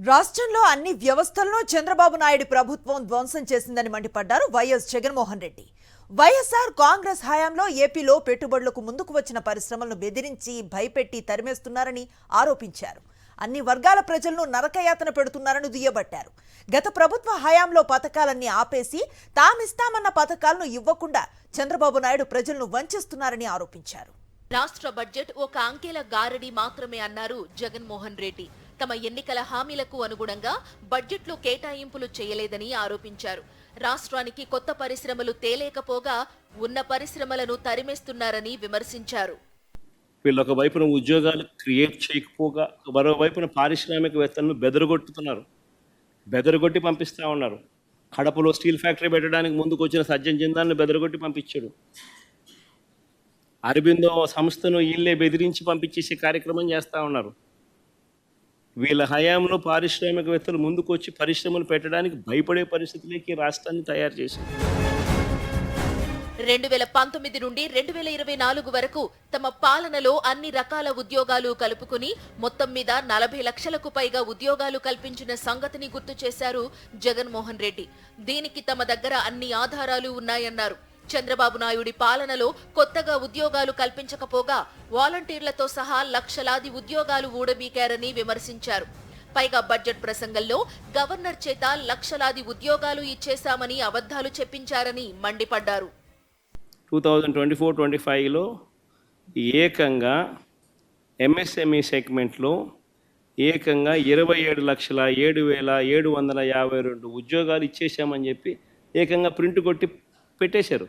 రాష్ట్రంలో అన్ని వ్యవస్థలను చంద్రబాబు నాయుడు ప్రభుత్వం ధ్వంసం చేసిందని మండిపడ్డారు వైఎస్ జగన్మోహన్ రెడ్డి. వైఎస్ఆర్ కాంగ్రెస్ హయాంలో ఏపీలో పెట్టుబడులకు ముందుకు వచ్చిన పరిశ్రమలను బెదిరించి భయపెట్టి తరిమేస్తున్నారని ఆరోపించారు. అన్ని వర్గాల ప్రజలను నరకయాతన పెడుతున్నారని దుయ్యబట్టారు. గత ప్రభుత్వ హయాంలో పథకాలన్నీ ఆపేసి తామిస్తామన్న పథకాలను ఇవ్వకుండా చంద్రబాబు నాయుడు ప్రజలను వంచిస్తున్నారని ఆరోపించారు. రాష్ట్ర బడ్జెట్ ఒక అంకెల గారడి మాత్రమే అన్నారు జగన్మోహన్ రెడ్డి. తమ ఎన్నికల హామీలకు అనుగుణంగా బడ్జెట్లో కేటాయింపులు చేయలేదని ఆరోపించారు. రాష్ట్రానికి కొత్త పరిశ్రమలు తేలేకపోగా ఉన్న పరిశ్రమలను తరిమేస్తున్నారని విమర్శించారు. వీళ్ళొక వైపున ఉద్యోగాలు క్రియేట్ చేయకపోగా మరోవైపున పారిశ్రామికవేత్తలను బెదరగొట్టి పంపిస్తూ ఉన్నారు. కడపలో స్టీల్ ఫ్యాక్టరీ పెట్టడానికి ముందుకు వచ్చిన సజ్జన్ జిందాల్ని బెదరగొట్టి పంపించాడు. అరబిందో సంస్థను వీళ్ళే బెదిరించి పంపించేసే కార్యక్రమం చేస్తూ ఉన్నారు. వీళ్ళ హయాంలో పారిశ్రామికవేత్తలు ముందుకు వచ్చి పరిశ్రమలు పెట్టడానికి భయపడే పరిస్థితులకి రాష్ట్రాన్ని తయారు చేశారు. 2019 నుండి 2024 వరకు తమ పాలనలో అన్ని రకాల ఉద్యోగాలు కలుపుకుని మొత్తం మీద 40 లక్షలకు పైగా ఉద్యోగాలు కల్పించిన సంగతిని గుర్తు చేశారు జగన్మోహన్ రెడ్డి. దీనికి తమ దగ్గర అన్ని ఆధారాలు ఉన్నాయన్నారు. చంద్రబాబు నాయుడి పాలనలో కొత్తగా ఉద్యోగాలు కల్పించకపోగా వాలంటీర్లతో సహా లక్షలాది ఉద్యోగాలు ఊడబీకారని విమర్శించారు. పైగా బడ్జెట్ ప్రసంగంలో గవర్నర్ చేత లక్షలాది ఉద్యోగాలు ఇచ్చేశామని అబద్ధాలు చెప్పించారని మండిపడ్డారు. 2024-25లో ఏకంగా ఎంఎస్ఎంఈ సెగ్మెంట్లో ఏకంగా 27,07,752 ఉద్యోగాలు ఇచ్చేసామని చెప్పి ఏకంగా ప్రింట్ కొట్టి పెట్టేశారు.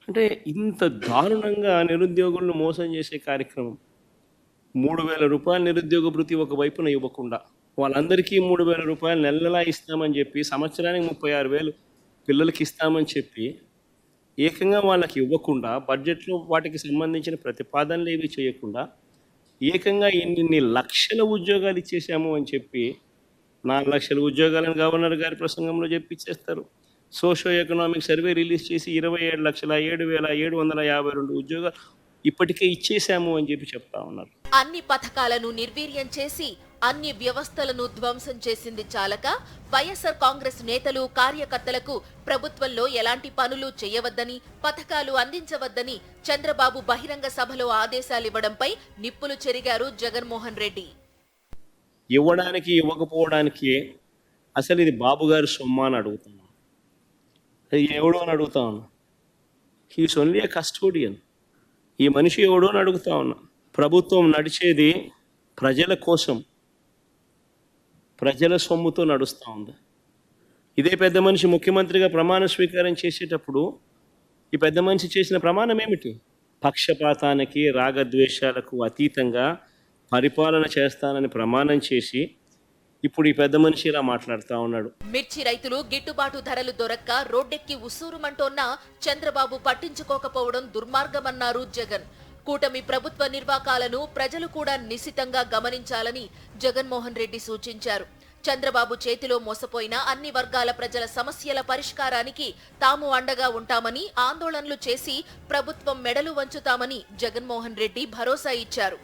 అంటే ఇంత దారుణంగా నిరుద్యోగులను మోసం చేసే కార్యక్రమం. 3,000 రూపాయల నిరుద్యోగ భృతి ఒకవైపున ఇవ్వకుండా వాళ్ళందరికీ 3,000 రూపాయలు నెలలా ఇస్తామని చెప్పి సంవత్సరానికి 36,000 పిల్లలకి ఇస్తామని చెప్పి ఏకంగా వాళ్ళకి ఇవ్వకుండా బడ్జెట్లో వాటికి సంబంధించిన ప్రతిపాదనలు ఏవి చేయకుండా ఏకంగా ఇన్ని లక్షల ఉద్యోగాలు ఇచ్చేసాము అని చెప్పి 4 లక్షల ఉద్యోగాలను గవర్నర్ గారి ప్రసంగంలో చెప్పిచ్చేస్తారు. సోషో ఎకనామిక్ సర్వే రిలీజ్ చేసి 27,07,752 ఉద్యోగాలు ఇప్పటికే ఇచ్చేసాము అని చెప్పి చెప్తా ఉన్నారు. అన్ని పథకాలను నిర్వీర్యం చేసి అన్ని వ్యవస్థలను ధ్వంసం చేసింది చాలక వైఎస్ఆర్ కాంగ్రెస్ నేతలు కార్యకర్తలకు ప్రభుత్వంలో ఎలాంటి పనులు చేయవద్దని పథకాలు అందించవద్దని చంద్రబాబు బహిరంగ సభలో ఆదేశాలివ్వడంపై నిప్పులు చెరిగారు జగన్మోహన్ రెడ్డి. ఇవ్వడానికి ఇవ్వకపోవడానికి అసలు ఇది బాబు గారి సొమ్మ అని అడుగుతున్నాను. ఎవడో అని అడుగుతా ఉన్నా. హీస్ ఓన్లీ ఏ కస్టోడియన్. ఈ మనిషి ఎవడో అని అడుగుతా ఉన్నా. ప్రభుత్వం నడిచేది ప్రజల కోసం, ప్రజల సొమ్ముతో నడుస్తూ ఉంది. ఇదే పెద్ద మనిషి ముఖ్యమంత్రిగా ప్రమాణ స్వీకారం చేసేటప్పుడు ఈ పెద్ద మనిషి చేసిన ప్రమాణం ఏమిటి? పక్షపాతానికి రాగద్వేషాలకు అతీతంగా పరిపాలన చేస్తానని ప్రమాణం చేసి ఇప్పుడు ఈ పెద్ద మనిషి ఇలా మాట్లాడుతూ ఉన్నాడు. మిర్చి రైతులు గిట్టుబాటు ధరలు దొరక్క రోడ్డెక్కి ఉస్సూరుమంటోన్నా చంద్రబాబు పట్టించుకోకపోవడం దుర్మార్గమన్నారు జగన్. కూటమి ప్రభుత్వ నిర్వాకాలను ప్రజలు కూడా నిశితంగా గమనించాలని జగన్మోహన్ రెడ్డి సూచించారు. చంద్రబాబు చేతిలో మోసపోయిన అన్ని వర్గాల ప్రజల సమస్యల పరిష్కారానికి తాము అండగా ఉంటామని, ఆందోళనలు చేసి ప్రభుత్వం మెడలు వంచుతామని జగన్మోహన్ రెడ్డి భరోసా ఇచ్చారు.